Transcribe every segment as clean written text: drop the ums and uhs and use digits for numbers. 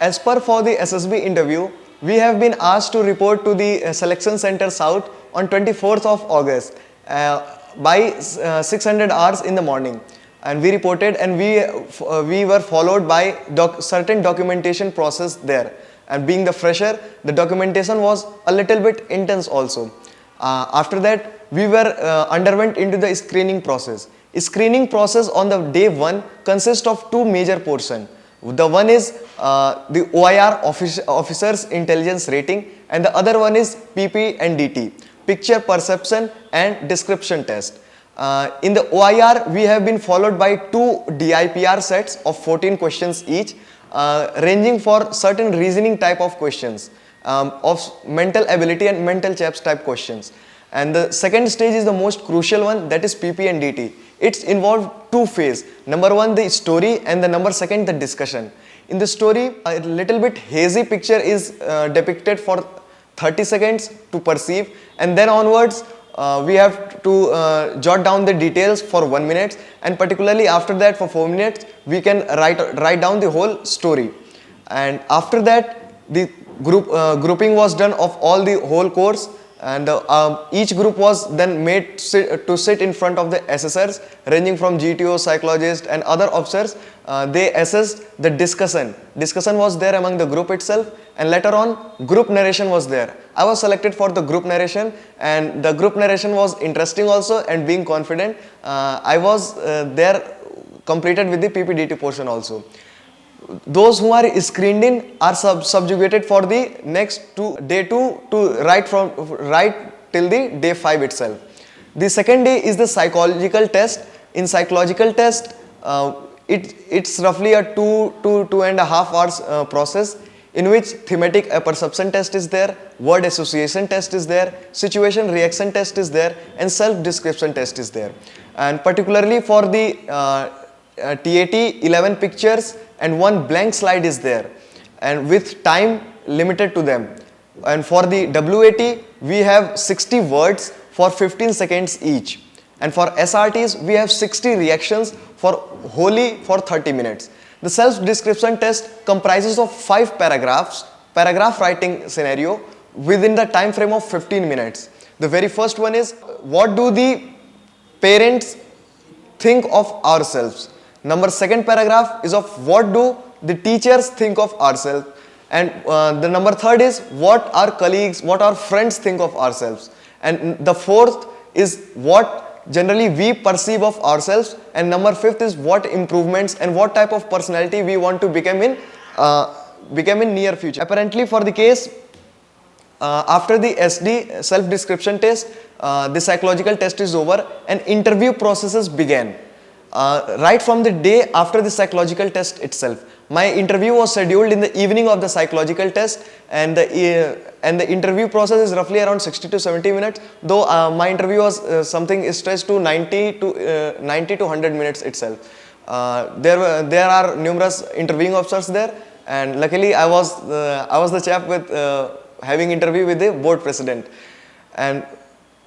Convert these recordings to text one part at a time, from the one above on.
As per for the SSB interview, we have been asked to report to the Selection Center South on 24th of August by 600 hours in the morning. And we reported, and we were followed by certain documentation process there. And being the fresher, the documentation was a little bit intense also. After that, we were underwent into the screening process. Screening process on the day 1 consists of 2 major portions. The one is the OIR officer's intelligence rating, and the other one is PP and DT, picture perception and description test. In the OIR, we have been followed by 2 DIPR sets of 14 questions each, ranging for certain reasoning type of questions, of mental ability and mental chaps type questions. And the second stage is the most crucial one, that is PP and DT. It's involved 2 phases. Number 1, the story, and the number 2, the discussion. In the story, a little bit hazy picture is depicted for 30 seconds to perceive, and then onwards we have to jot down the details for 1 minute, and particularly after that for 4 minutes we can write down the whole story. And after that, the grouping was done of all the whole course, and each group was then made to sit in front of the assessors ranging from GTO, psychologist and other officers. They assessed the discussion. Discussion was there among the group itself, and later on group narration was there. I was selected for the group narration, and the group narration was interesting also, and being confident, I was there completed with the PPDT portion also. Those who are screened in are subjugated for the next day 2 to write till the day 5 itself. The second day is the psychological test. In psychological test, it's roughly a 2 to 2.5 hours process, in which thematic perception test is there, word association test is there, situation reaction test is there, and self description test is there. And particularly for the TAT, 11 pictures and 1 blank slide is there, and with time limited to them. And for the WAT, we have 60 words for 15 seconds each, and for SRTs we have 60 reactions for wholly for 30 minutes. The self description test comprises of 5 paragraph writing scenario within the time frame of 15 minutes. The very first one is, what do the parents think of ourselves? Number 2nd paragraph is of, what do the teachers think of ourselves? And the number 3rd is, what our colleagues, what our friends think of ourselves? And the 4th is, what generally we perceive of ourselves? And number 5th is, what improvements and what type of personality we want to become in near future. Apparently for the case, after the SD self description test, the psychological test is over and interview processes began. Right from the day after the psychological test itself. My interview was scheduled in the evening of the psychological test, and the interview process is roughly around 60 to 70 minutes, though my interview was something stretched to 90 to 100 minutes itself. There are numerous interviewing officers there, and luckily I was the chap with having interview with the board president. And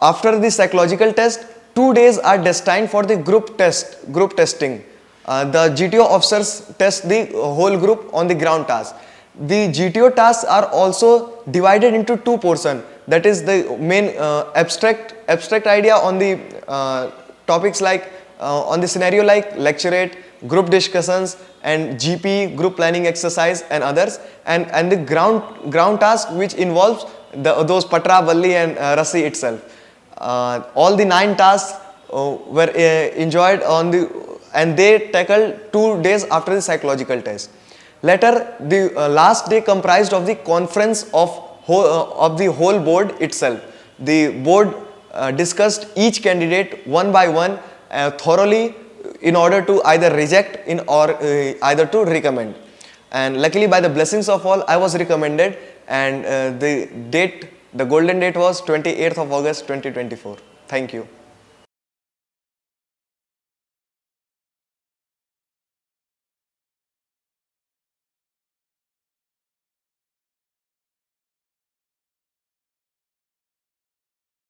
after the psychological test, 2 days are destined for the group testing. The GTO officers test the whole group on the ground task. The GTO tasks are also divided into 2 portions. That is the main abstract idea on the topics like on the scenario like lecturate, group discussions, and GP, group planning exercise, and others. And the ground task, which involves those Patra, Valli and Rasi itself. All the 9 tasks were enjoyed and they tackled 2 days after the psychological test. Later, the last day comprised of the conference of the whole board itself. The board discussed each candidate one by one thoroughly in order to either reject or either to recommend. And luckily, by the blessings of all, I was recommended, and the golden date was 28th of August 2024. Thank you.